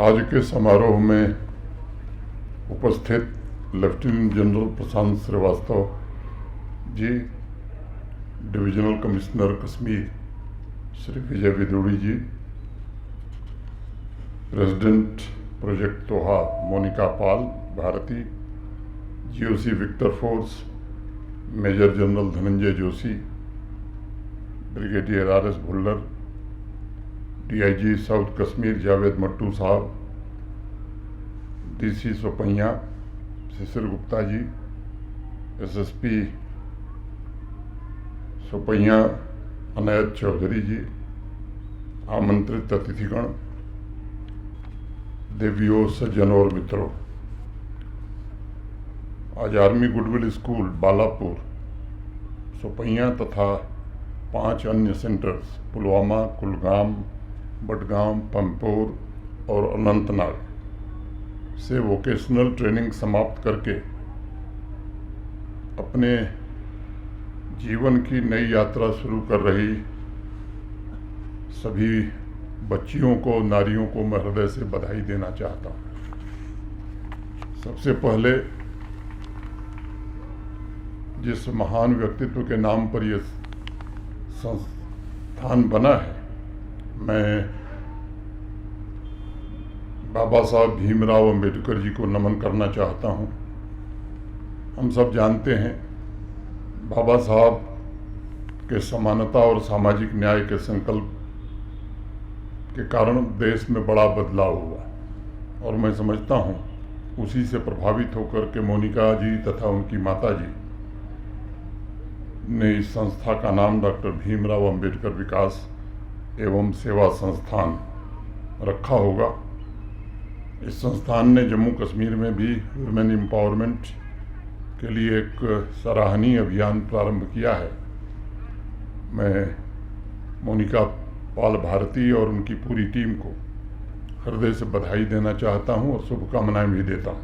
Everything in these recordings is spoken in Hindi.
आज के समारोह में उपस्थित lieutenant general Prashant Srivastava ji, divisional commissioner Kashmir Shri Vijay विदुड़ी जी, प्रेसिडेंट प्रोजेक्ट तोहा Monika Pal Bharti, GOC Victor force major general Dhananjay Joshi, brigadier R S Bhullar, DIG south Kashmir Javed Mattu sahab, DC Shopian Shishir Gupta ji, SSP Shopian Inayat Chaudhary ji, आमंत्रित अतिथिगण, देवियों, सज्जनों और मित्रों, आज army goodwill school Balapur, Shopian तथा 5 अन्य सेंटर्स पुलवामा, कुलगाम, बडगाम, पंपोर और अनंतनाग से वोकेशनल ट्रेनिंग समाप्त करके अपने जीवन की नई यात्रा शुरू कर रही सभी बच्चियों को, नारियों को मैं हृदय से बधाई देना चाहता हूँ। सबसे पहले जिस महान व्यक्तित्व के नाम पर यह संस्थान बना है, मैं बाबा साहब भीमराव अंबेडकर जी को नमन करना चाहता हूँ। हम सब जानते हैं बाबा साहब के समानता और सामाजिक न्याय के संकल्प के कारण देश में बड़ा बदलाव हुआ, और मैं समझता हूँ उसी से प्रभावित होकर के मोनिका जी तथा उनकी माता जी ने इस संस्था का नाम डॉक्टर भीमराव अंबेडकर विकास एवं सेवा संस्थान रखा होगा। इस संस्थान ने जम्मू कश्मीर में भी वुमेन एम्पावरमेंट के लिए एक सराहनीय अभियान प्रारंभ किया है। मैं मोनिका पाल भारती और उनकी पूरी टीम को हृदय से बधाई देना चाहता हूं और शुभकामनाएं भी देता हूं।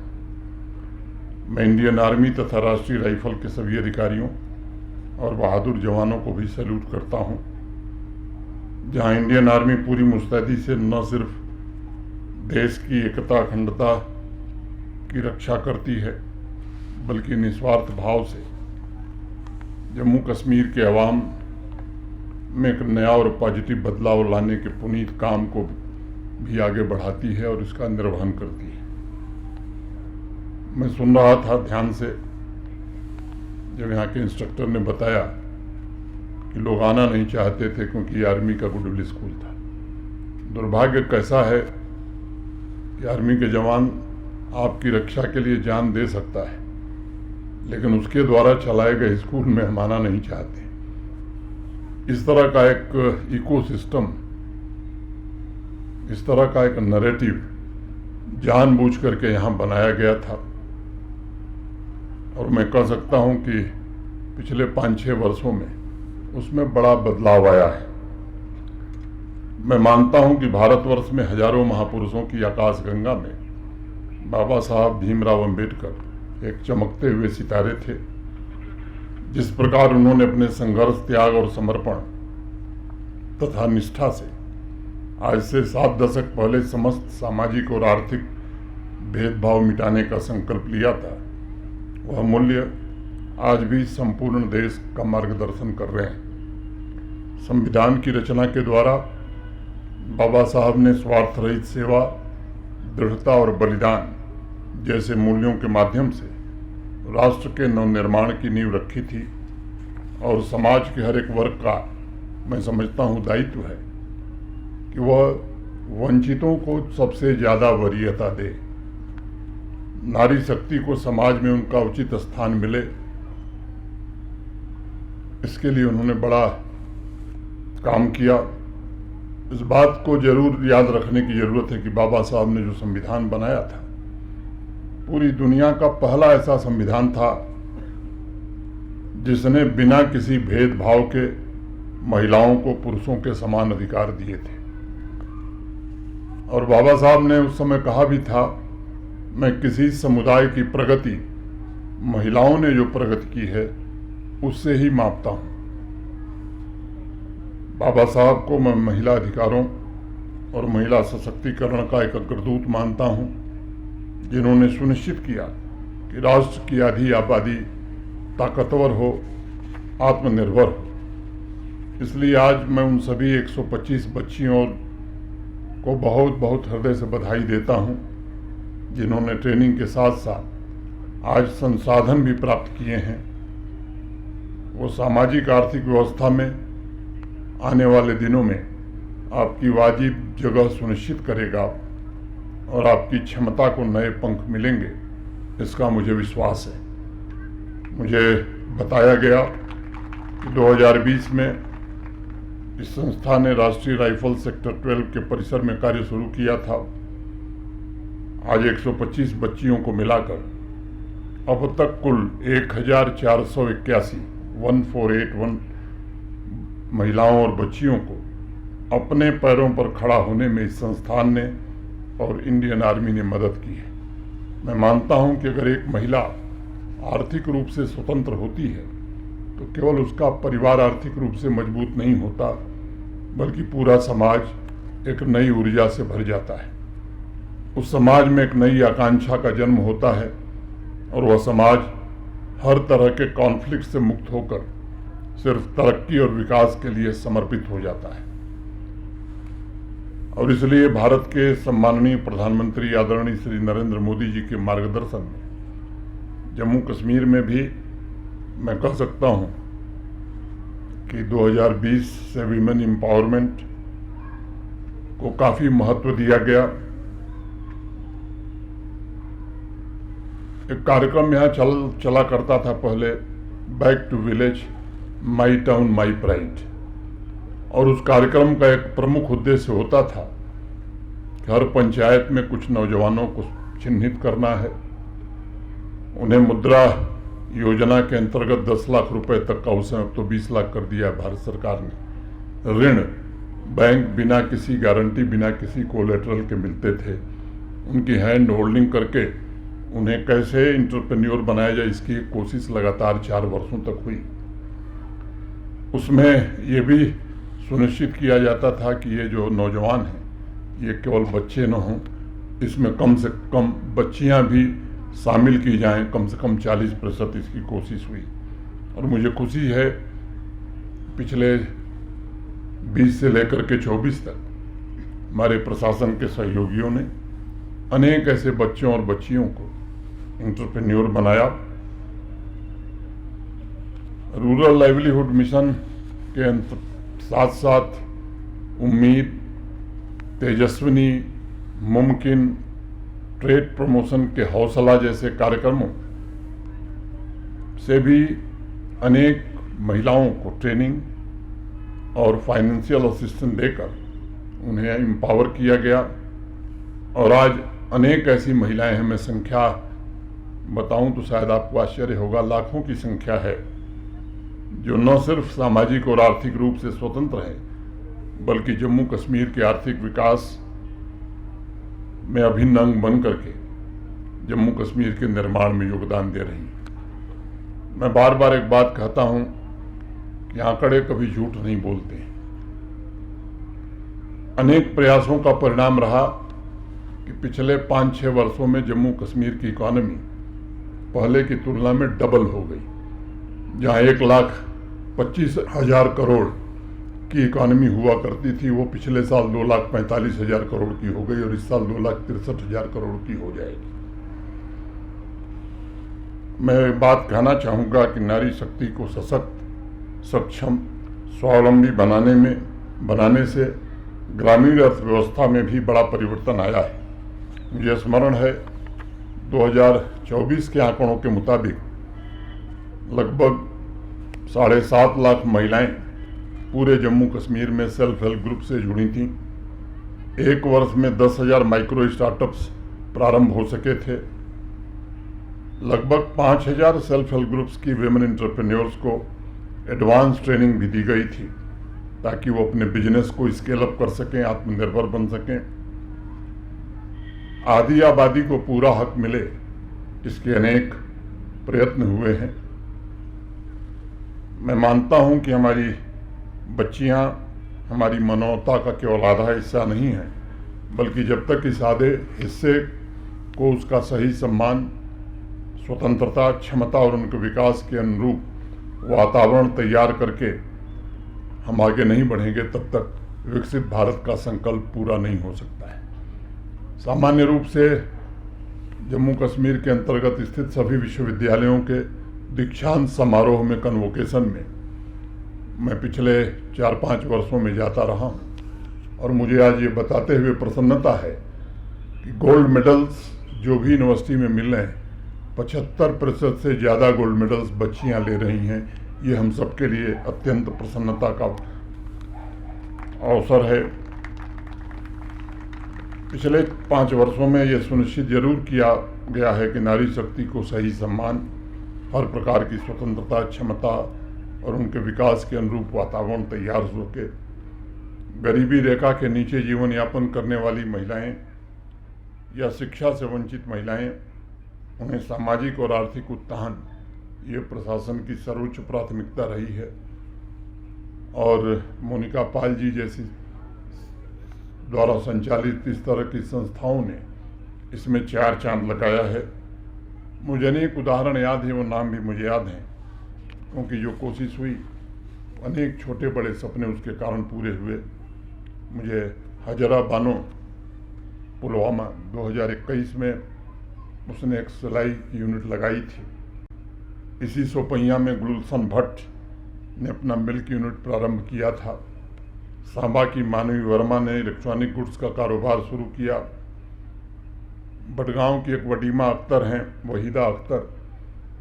मैं इंडियन आर्मी तथा राष्ट्रीय राइफल के सभी अधिकारियों और बहादुर जवानों को भी सैल्यूट करता हूं। जहां इंडियन आर्मी पूरी मुस्तैदी से न सिर्फ देश की एकता अखंडता की रक्षा करती है, बल्कि निस्वार्थ भाव से जम्मू कश्मीर के अवाम में एक नया और पॉजिटिव बदलाव लाने के पुनीत काम को भी आगे बढ़ाती है और इसका निर्वहन करती है। मैं सुन रहा था ध्यान से जब यहाँ के इंस्ट्रक्टर ने बताया कि लोग आना नहीं चाहते थे क्योंकि आर्मी का गुडविल स्कूल था। दुर्भाग्य कैसा है कि आर्मी के जवान आपकी रक्षा के लिए जान दे सकता है, लेकिन उसके द्वारा चलाए गए स्कूल में हम आना नहीं चाहते। इस तरह का एक इकोसिस्टम, इस तरह का एक नैरेटिव जानबूझ करके यहाँ बनाया गया था, और मैं कह सकता हूँ कि पिछले 5-6 वर्षों में उसमें बड़ा बदलाव आया है। मैं मानता हूँ कि भारतवर्ष में हजारों महापुरुषों की आकाशगंगा में बाबा साहब भीमराव अंबेडकर एक चमकते हुए सितारे थे। जिस प्रकार उन्होंने अपने संघर्ष, त्याग और समर्पण तथा निष्ठा से आज से 7 दशक पहले समस्त सामाजिक और आर्थिक भेदभाव मिटाने का संकल्प लिया था, वह मूल्य आज भी संपूर्ण देश का मार्गदर्शन कर रहे हैं। संविधान की रचना के द्वारा बाबा साहब ने स्वार्थ रहित सेवा, दृढ़ता और बलिदान जैसे मूल्यों के माध्यम से राष्ट्र के नवनिर्माण की नींव रखी थी, और समाज के हर एक वर्ग का मैं समझता हूँ दायित्व है कि वह वंचितों को सबसे ज़्यादा वरीयता दे, नारी शक्ति को समाज में उनका उचित स्थान मिले। इसके लिए उन्होंने बड़ा काम किया। इस बात को जरूर याद रखने की ज़रूरत है कि बाबा साहब ने जो संविधान बनाया था, पूरी दुनिया का पहला ऐसा संविधान था जिसने बिना किसी भेदभाव के महिलाओं को पुरुषों के समान अधिकार दिए थे। और बाबा साहब ने उस समय कहा भी था, मैं किसी समुदाय की प्रगति महिलाओं ने जो प्रगति की है उससे ही मापता हूँ। बाबा साहब को मैं महिला अधिकारों और महिला सशक्तिकरण का एक अग्रदूत मानता हूँ, जिन्होंने सुनिश्चित किया कि राष्ट्र की आधी आबादी ताकतवर हो, आत्मनिर्भर हो। इसलिए आज मैं उन सभी 125 बच्चियों को बहुत बहुत हृदय से बधाई देता हूँ, जिन्होंने ट्रेनिंग के साथ साथ आज संसाधन भी प्राप्त किए हैं। वो सामाजिक आर्थिक व्यवस्था में आने वाले दिनों में आपकी वाजिब जगह सुनिश्चित करेगा और आपकी क्षमता को नए पंख मिलेंगे, इसका मुझे विश्वास है। मुझे बताया गया कि 2020 में इस संस्था ने राष्ट्रीय राइफल सेक्टर 12 के परिसर में कार्य शुरू किया था। आज 125 बच्चियों को मिलाकर अब तक कुल 1481 महिलाओं और बच्चियों को अपने पैरों पर खड़ा होने में इस संस्थान ने और इंडियन आर्मी ने मदद की है। मैं मानता हूं कि अगर एक महिला आर्थिक रूप से स्वतंत्र होती है तो केवल उसका परिवार आर्थिक रूप से मजबूत नहीं होता, बल्कि पूरा समाज एक नई ऊर्जा से भर जाता है। उस समाज में एक नई आकांक्षा का जन्म होता है और वह समाज हर तरह के कॉन्फ्लिक्ट से मुक्त होकर सिर्फ तरक्की और विकास के लिए समर्पित हो जाता है। और इसलिए भारत के सम्माननीय प्रधानमंत्री आदरणीय श्री नरेंद्र मोदी जी के मार्गदर्शन में जम्मू कश्मीर में भी मैं कह सकता हूं कि 2020 से वीमेन एम्पावरमेंट को काफ़ी महत्व दिया गया। एक कार्यक्रम यहाँ चला करता था पहले, back to village, my town my pride, और उस कार्यक्रम का एक प्रमुख उद्देश्य होता था कि हर पंचायत में कुछ नौजवानों को चिन्हित करना है, उन्हें मुद्रा योजना के अंतर्गत 10 लाख रुपए तक का, उसे अब तो 20 लाख कर दिया भारत सरकार ने, ऋण बैंक बिना किसी गारंटी, बिना किसी कोलेटरल के मिलते थे। उनकी हैंड होल्डिंग करके उन्हें कैसे एंटरप्रेन्योर बनाया जाए, इसकी एक कोशिश लगातार 4 वर्षों तक हुई। उसमें ये भी सुनिश्चित किया जाता था कि ये जो नौजवान हैं ये केवल बच्चे न हों, इसमें कम से कम बच्चियां भी शामिल की जाएं, कम से कम 40% इसकी कोशिश हुई। और मुझे खुशी है पिछले 20 से लेकर के 24 तक हमारे प्रशासन के सहयोगियों ने अनेक ऐसे बच्चों और बच्चियों को एंटरप्रेन्योर बनाया। रूरल लाइवलीहुड मिशन के साथ साथ उम्मीद, तेजस्विनी, मुमकिन, ट्रेड प्रमोशन के हौसला जैसे कार्यक्रमों से भी अनेक महिलाओं को ट्रेनिंग और फाइनेंशियल असिस्टेंस देकर उन्हें एम्पावर किया गया। और आज अनेक ऐसी महिलाएं हैं, मैं संख्या बताऊं तो शायद आपको आश्चर्य होगा, लाखों की संख्या है, जो न सिर्फ सामाजिक और आर्थिक रूप से स्वतंत्र है, बल्कि जम्मू कश्मीर के आर्थिक विकास में अभिन्न अंग बन करके जम्मू कश्मीर के निर्माण में योगदान दे रही हैं। मैं बार बार एक बात कहता हूं कि आंकड़े कभी झूठ नहीं बोलते। अनेक प्रयासों का परिणाम रहा कि पिछले 5-6 वर्षों में जम्मू कश्मीर की इकॉनमी पहले की तुलना में डबल हो गई। जहां 1,25,000 करोड़ की इकॉनमी हुआ करती थी, वो पिछले साल 2,45,000 करोड़ की हो गई और इस साल 2,63,000 करोड़ की हो जाएगी। मैं बात कहना चाहूँगा कि नारी शक्ति को सशक्त, सक्षम, स्वावलंबी बनाने से ग्रामीण अर्थव्यवस्था में भी बड़ा परिवर्तन आया है। मुझे स्मरण है 2024 के आंकड़ों के मुताबिक लगभग 7.5 लाख महिलाएं पूरे जम्मू कश्मीर में सेल्फ हेल्प ग्रुप से जुड़ी थीं। एक वर्ष में 10,000 माइक्रो स्टार्टअप्स प्रारंभ हो सके थे। लगभग 5,000 सेल्फ हेल्प ग्रुप्स की वेमेन एंटरप्रेन्योर्स को एडवांस ट्रेनिंग भी दी गई थी ताकि वो अपने बिजनेस को स्केल अप कर सकें, आत्मनिर्भर बन सकें। आधी आबादी को पूरा हक मिले, इसके अनेक प्रयत्न हुए हैं। मैं मानता हूं कि हमारी बच्चियां हमारी मानवता का केवल आधा हिस्सा नहीं है, बल्कि जब तक इस आधे हिस्से को उसका सही सम्मान, स्वतंत्रता, क्षमता और उनके विकास के अनुरूप वातावरण तैयार करके हम आगे नहीं बढ़ेंगे, तब तक विकसित भारत का संकल्प पूरा नहीं हो सकता है। सामान्य रूप से जम्मू कश्मीर के अंतर्गत स्थित सभी विश्वविद्यालयों के दीक्षांत समारोह में, कन्वोकेशन में मैं पिछले 4-5 वर्षों में जाता रहा हूँ और मुझे आज ये बताते हुए प्रसन्नता है कि गोल्ड मेडल्स जो भी यूनिवर्सिटी में मिल रहे हैं, 75% से ज़्यादा गोल्ड मेडल्स बच्चियाँ ले रही हैं। ये हम सबके लिए अत्यंत प्रसन्नता का अवसर है। पिछले 5 वर्षों में ये सुनिश्चित जरूर किया गया है कि नारी शक्ति को सही सम्मान, हर प्रकार की स्वतंत्रता, क्षमता और उनके विकास के अनुरूप वातावरण तैयार हो के गरीबी रेखा के नीचे जीवन यापन करने वाली महिलाएं या शिक्षा से वंचित महिलाएं, उन्हें सामाजिक और आर्थिक उत्थान, ये प्रशासन की सर्वोच्च प्राथमिकता रही है। और मोनिका पाल जी जैसी द्वारा संचालित इस तरह की संस्थाओं ने इसमें 4 चांद लगाया है। मुझे अनेक उदाहरण याद हैं, वो नाम भी मुझे याद हैं, क्योंकि जो कोशिश हुई, अनेक छोटे बड़े सपने उसके कारण पूरे हुए। मुझे हजरा बानो पुलवामा 2021 में उसने एक सिलाई यूनिट लगाई थी। इसी सोपैया में गुलशन भट्ट ने अपना मिल्क यूनिट प्रारंभ किया था। सांबा की मानवी वर्मा ने इलेक्ट्रॉनिक गुड्स का कारोबार शुरू किया। बडगांव की एक वडीमा अख्तर हैं, वहीदा अख्तर,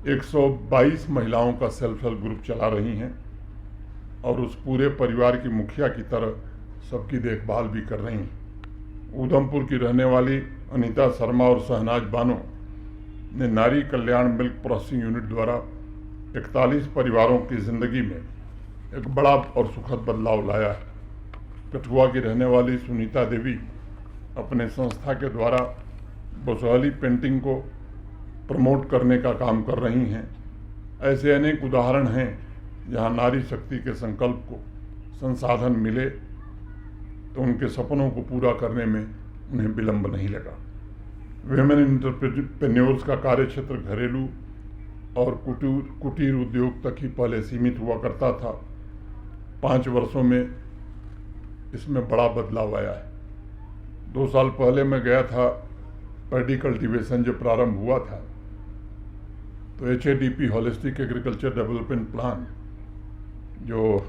122 महिलाओं का सेल्फ हेल्प ग्रुप चला रही हैं और उस पूरे परिवार की मुखिया की तरह सबकी देखभाल भी कर रही हैं। उधमपुर की रहने वाली अनीता शर्मा और शहनाज बानो ने नारी कल्याण मिल्क प्रोसेसिंग यूनिट द्वारा 41 परिवारों की जिंदगी में एक बड़ा और सुखद बदलाव लाया है। कठुआ की रहने वाली सुनीता देवी अपने संस्था के द्वारा बोसवाली पेंटिंग को प्रमोट करने का काम कर रही हैं। ऐसे अनेक उदाहरण हैं जहां नारी शक्ति के संकल्प को संसाधन मिले तो उनके सपनों को पूरा करने में उन्हें विलंब नहीं लगा। वेमेन एंटरप्रेन्योर्स का कार्यक्षेत्र घरेलू और कुटीर उद्योग तक ही पहले सीमित हुआ करता था। 5 वर्षों में इसमें बड़ा बदलाव आया है। 2 साल पहले मैं गया था, पैडी कल्टीवेशन जो प्रारंभ हुआ था, तो HADP holistic agriculture development plan जो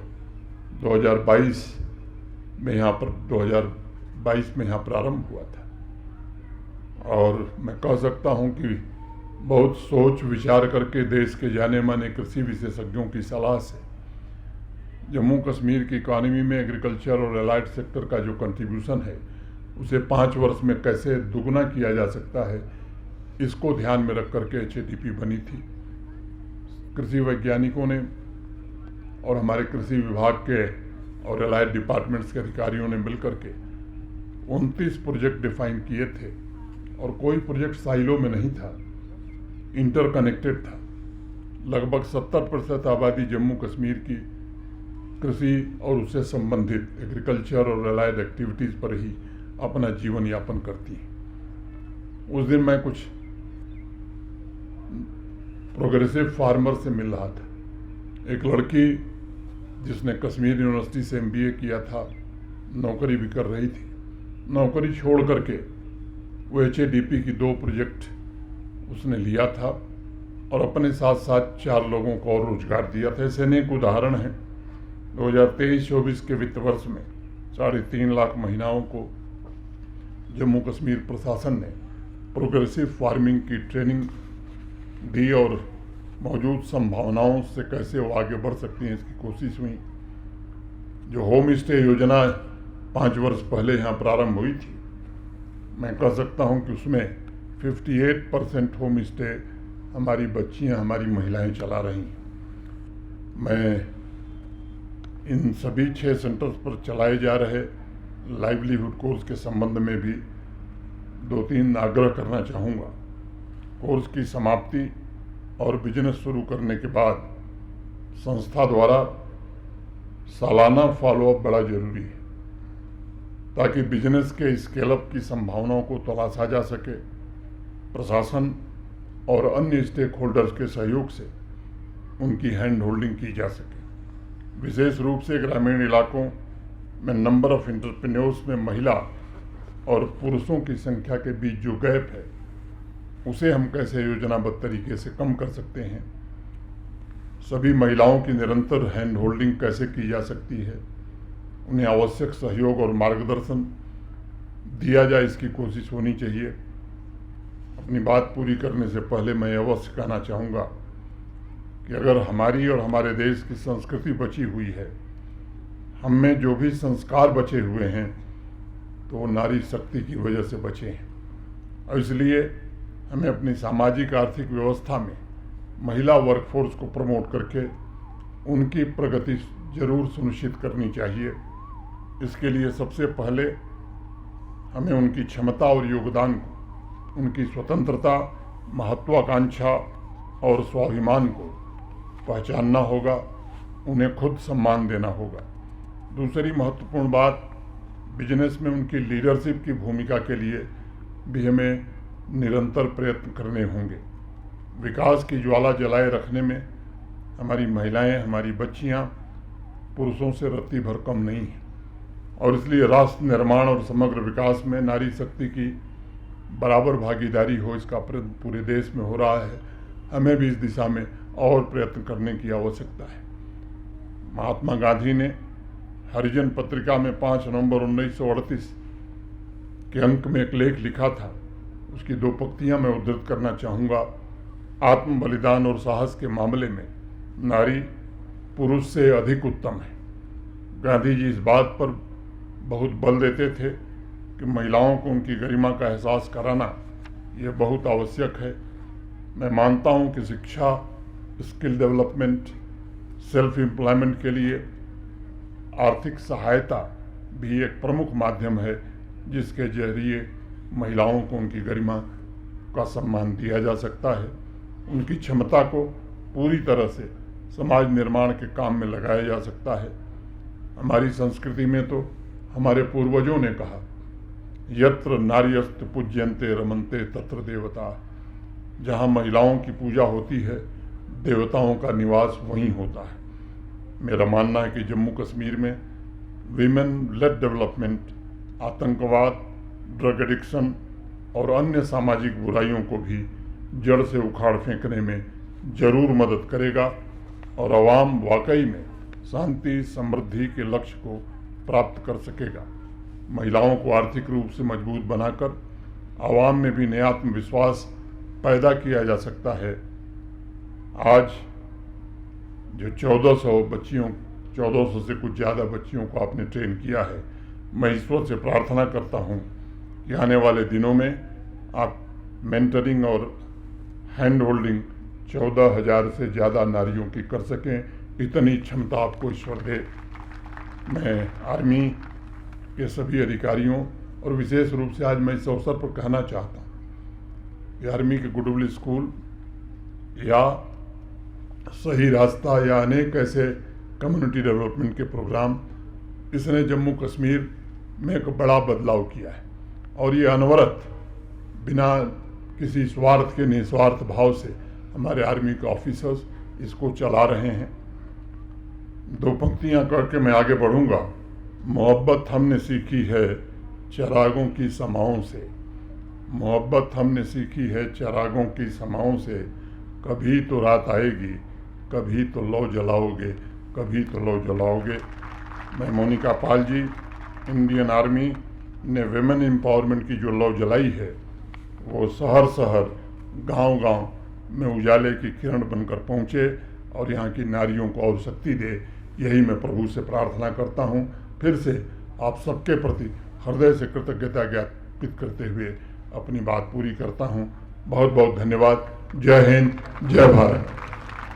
2022 में यहाँ प्रारंभ हुआ था। और मैं कह सकता हूँ कि बहुत सोच विचार करके देश के जाने माने कृषि विशेषज्ञों की सलाह से जम्मू कश्मीर की इकॉनमी में एग्रीकल्चर और एलाइड सेक्टर का जो कंट्रीब्यूशन है उसे 5 वर्ष में कैसे दुगना किया जा सकता है, इसको ध्यान में रख करके HADP बनी थी। कृषि वैज्ञानिकों ने और हमारे कृषि विभाग के और एलाइड डिपार्टमेंट्स के अधिकारियों ने मिलकर के 29 प्रोजेक्ट डिफाइन किए थे और कोई प्रोजेक्ट साइलो में नहीं था, इंटरकनेक्टेड था। लगभग 70% आबादी जम्मू कश्मीर की कृषि और उससे संबंधित एग्रीकल्चर और एलाइड एक्टिविटीज़ पर ही अपना जीवन यापन करती है। उस दिन मैं कुछ प्रोग्रेसिव फार्मर से मिल रहा था। एक लड़की जिसने कश्मीर यूनिवर्सिटी से MBA किया था, नौकरी भी कर रही थी। नौकरी छोड़ करके वो HADP की 2 प्रोजेक्ट उसने लिया था और अपने साथ साथ 4 लोगों को और रोजगार दिया था। ऐसे अनेक उदाहरण हैं। 2023-24 के वित्त वर्ष में 3.5 लाख महिलाओं को जम्मू कश्मीर प्रशासन ने प्रोग्रेसिव फार्मिंग की ट्रेनिंग दी और मौजूद संभावनाओं से कैसे वो आगे बढ़ सकती हैं, इसकी कोशिश हुई। जो होम स्टे योजना 5 वर्ष पहले यहाँ प्रारंभ हुई थी, मैं कह सकता हूँ कि उसमें 58% होम स्टे हमारी बच्चियाँ, हमारी महिलाएं चला रही हैं। मैं इन सभी 6 सेंटर्स पर चलाए जा रहे लाइवलीहुड कोर्स के संबंध में भी 2-3 आग्रह करना चाहूँगा। कोर्स की समाप्ति और बिजनेस शुरू करने के बाद संस्था द्वारा सालाना फॉलोअप बड़ा जरूरी है, ताकि बिजनेस के स्केल अप की संभावनाओं को तलाशा जा सके। प्रशासन और अन्य स्टेक होल्डर्स के सहयोग से उनकी हैंड होल्डिंग की जा सके। विशेष रूप से ग्रामीण इलाकों में नंबर ऑफ एंटरप्रेन्योर्स में महिला और पुरुषों की संख्या के बीच जो गैप है उसे हम कैसे योजनाबद्ध तरीके से कम कर सकते हैं। सभी महिलाओं की निरंतर हैंड होल्डिंग कैसे की जा सकती है, उन्हें आवश्यक सहयोग और मार्गदर्शन दिया जाए, इसकी कोशिश होनी चाहिए। अपनी बात पूरी करने से पहले मैं अवश्य कहना चाहूँगा कि अगर हमारी और हमारे देश की संस्कृति बची हुई है, हम में जो भी संस्कार बचे हुए हैं, तो वो नारी शक्ति की वजह से बचे हैं। और इसलिए हमें अपनी सामाजिक आर्थिक व्यवस्था में महिला वर्कफोर्स को प्रमोट करके उनकी प्रगति जरूर सुनिश्चित करनी चाहिए। इसके लिए सबसे पहले हमें उनकी क्षमता और योगदान को, उनकी स्वतंत्रता, महत्वाकांक्षा और स्वाभिमान को पहचानना होगा, उन्हें खुद सम्मान देना होगा। दूसरी महत्वपूर्ण बात, बिजनेस में उनकी लीडरशिप की भूमिका के लिए भी हमें निरंतर प्रयत्न करने होंगे। विकास की ज्वाला जलाए रखने में हमारी महिलाएं, हमारी बच्चियां पुरुषों से रत्ती भर कम नहीं हैं, और इसलिए राष्ट्र निर्माण और समग्र विकास में नारी शक्ति की बराबर भागीदारी हो, इसका प्रयत्न पूरे देश में हो रहा है। हमें भी इस दिशा में और प्रयत्न करने की आवश्यकता है। महात्मा गांधी ने हरिजन पत्रिका में 5 नवंबर 1938 के अंक में एक लेख लिखा था, उसकी 2 पंक्तियां मैं उद्धृत करना चाहूँगा। आत्म बलिदान और साहस के मामले में नारी पुरुष से अधिक उत्तम है। गांधी जी इस बात पर बहुत बल देते थे कि महिलाओं को उनकी गरिमा का एहसास कराना ये बहुत आवश्यक है। मैं मानता हूँ कि शिक्षा, स्किल डेवलपमेंट, सेल्फ एम्प्लॉयमेंट के लिए आर्थिक सहायता भी एक प्रमुख माध्यम है जिसके जरिए महिलाओं को उनकी गरिमा का सम्मान दिया जा सकता है। उनकी क्षमता को पूरी तरह से समाज निर्माण के काम में लगाया जा सकता है। हमारी संस्कृति में तो हमारे पूर्वजों ने कहा, यत्र नार्यस्तु पूज्यन्ते रमन्ते तत्र देवता। जहाँ महिलाओं की पूजा होती है, देवताओं का निवास वहीं होता है। मेरा मानना है कि जम्मू कश्मीर में वीमेन लेड डेवलपमेंट आतंकवाद, ड्रग एडिक्शन और अन्य सामाजिक बुराइयों को भी जड़ से उखाड़ फेंकने में जरूर मदद करेगा और आवाम वाकई में शांति समृद्धि के लक्ष्य को प्राप्त कर सकेगा। महिलाओं को आर्थिक रूप से मजबूत बनाकर आवाम में भी नया आत्मविश्वास पैदा किया जा सकता है। आज जो 1400 से कुछ ज़्यादा बच्चियों को आपने ट्रेन किया है, मैं ईश्वर से प्रार्थना करता हूँ कि आने वाले दिनों में आप मेंटरिंग और हैंड होल्डिंग 14,000 से ज़्यादा नारियों की कर सकें। इतनी क्षमता आपको ईश्वर दे। मैं आर्मी के सभी अधिकारियों और विशेष रूप से आज मैं इस अवसर पर कहना चाहता हूँ कि आर्मी के गुडविल स्कूल या सही रास्ता या अनेक ऐसे कम्युनिटी डेवलपमेंट के प्रोग्राम, इसने जम्मू कश्मीर में एक बड़ा बदलाव किया है और ये अनवरत बिना किसी स्वार्थ के निस्वार्थ भाव से हमारे आर्मी के ऑफिसर्स इसको चला रहे हैं। 2 पंक्तियां करके मैं आगे बढ़ूंगा। मोहब्बत हमने सीखी है चिरागों की समाओं से, मोहब्बत हमने सीखी है चिरागों की समाओं से। कभी तो रात आएगी, कभी तो लौ जलाओगे, कभी तो लौ जलाओगे। मैं मोनिका पाल जी, इंडियन आर्मी ने विमेन एम्पावरमेंट की जो लौ जलाई है वो शहर शहर, गांव गांव में उजाले की किरण बनकर पहुँचे और यहाँ की नारियों को और शक्ति दे। यही मैं प्रभु से प्रार्थना करता हूँ। फिर से आप सबके प्रति हृदय से कृतज्ञता ज्ञापित करते हुए अपनी बात पूरी करता हूँ। बहुत बहुत धन्यवाद। जय हिंद, जय भारत।